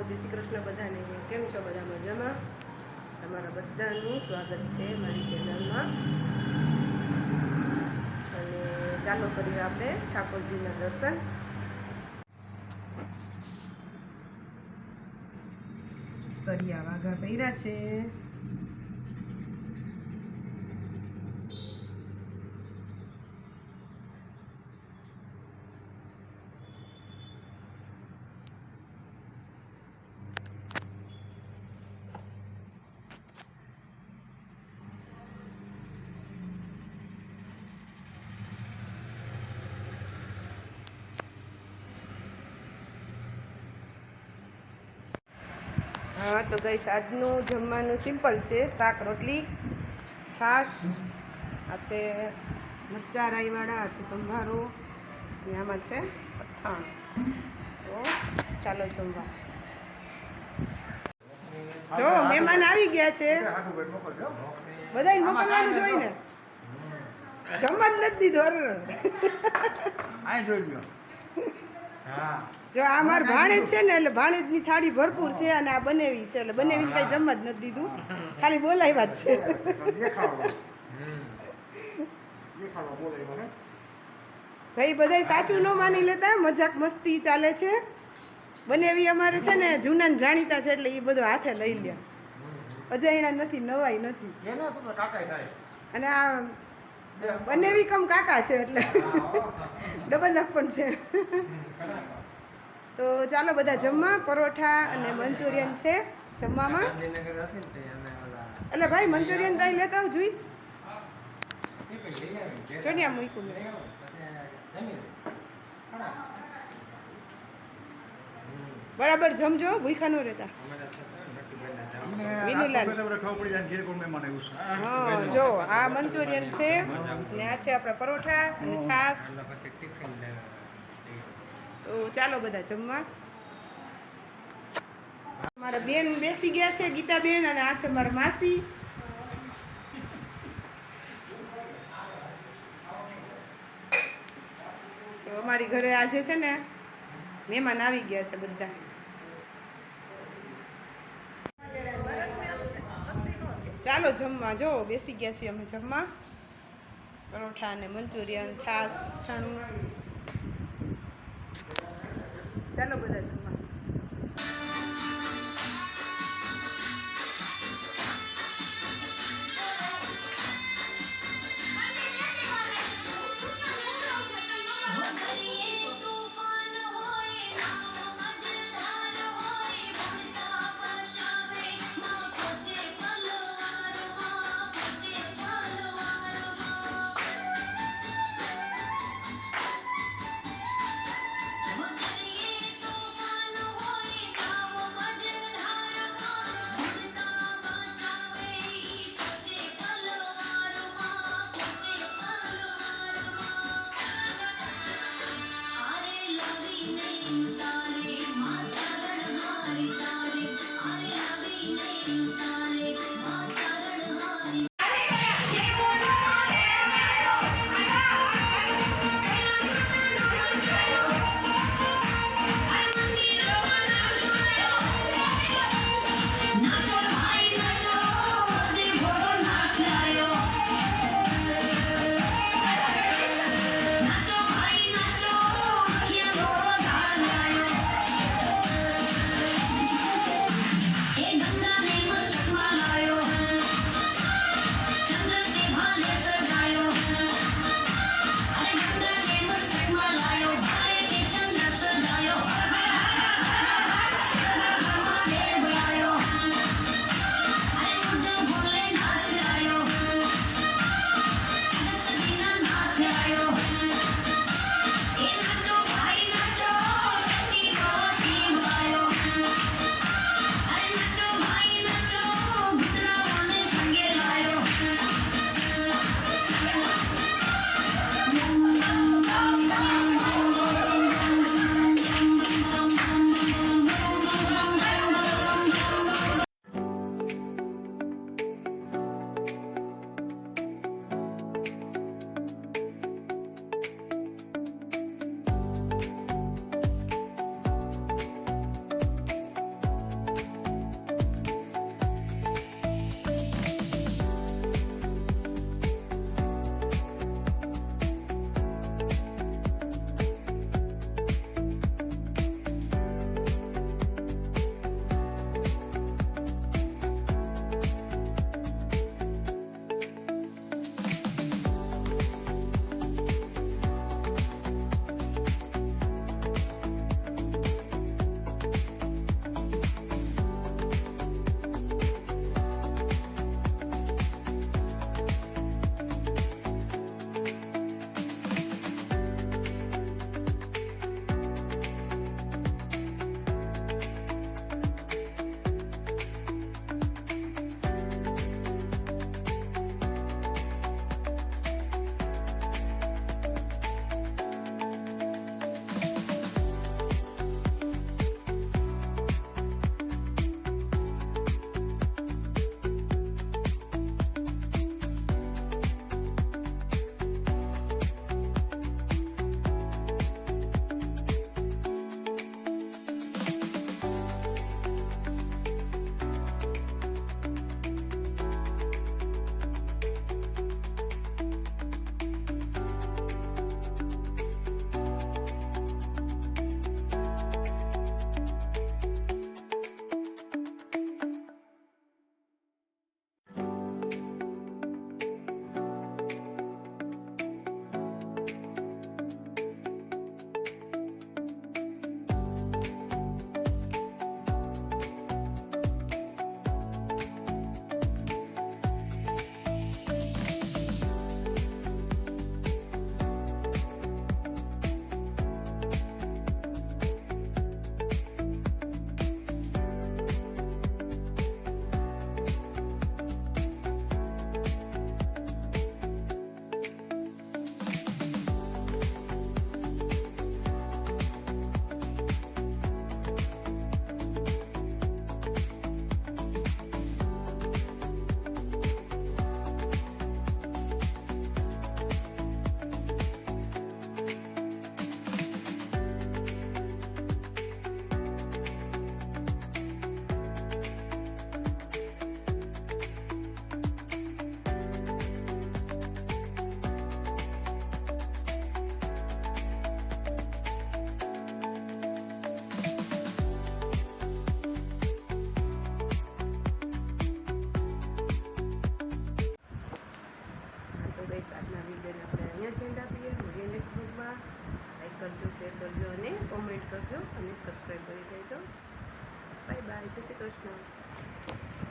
જય શ્રી કૃષ્ણ બધાને. કેમ છો બધા? મજામાં? તમારા બધાનું સ્વાગત છે મારી ચેનલમાં. અને ચાલો કરીએ આપણે ઠાકોરજીના દર્શન. સરિયા વાઘા પહેર્યા છે. હા તો ગઈસ, આજનું જમવાનું સિમ્પલ છે. શાક રોટલી, છાશ, આ છે મરચાં રાઈવાળા, આ છે સંભારો, અને આમાં છે અથાણ. તો ચાલો જમવા. જો મહેમાન આવી ગયા છે, બધાય મોકલવાનું જોઈ ને, જમવા જ નથી દીધો. જો આ માર ભાણેજ છે ને, એટલે ભાણેજની થાળી ભરપૂર છે, અને આ બનેવી છે, એટલે બનેવીને કઈ જમવા જ નથી દીધું, ખાલી બોલાવ્યા જ છે. ભાઈ બધાય સાચું ન માની લેતા, મજાક મસ્તી ચાલે છે. બનેવી અમારે છે ને જૂના જાણીતા છે, એટલે એ બધું હાથે લઈ લે. અજાયણા નથી, નવાઈ નથી. અને આ બનેવી કમ કાકા છે, એટલે ડબલ લક પણ છે. તો ચાલો બધા જમવા. પરોઠા અને મંચુરિયન છે જમવામાં. એટલે ભાઈ મંચુરિયન તો અહીં લેતા આવ જોઈ. ચોનિયા મૂકું બરાબર જમજો, ભૂખા ન રહેતા. હા જો આ મંચુરિયન છે, ને આ છે આપણા પરોઠા અને છાશ. તો ચાલો બધા જમવા. મારા બેન બેસી ગયા છે, ગીતા બેન, અને આ છે મારા માસી. તો અમારી ઘરે આજે છે ને મહેમાન આવી ગયા છે બધા. ચાલો જમવા. જો બેસી ગયા છીએ અમે જમવા. પરોઠા અને મંચુરિયન, છાશ, અથાણું. ચાલો બધા જમવા. કરજો અને કોમેન્ટ કરજો અને સબસ્ક્રાઈબ કરી દેજો. Bye bye. જય શ્રી કૃષ્ણ.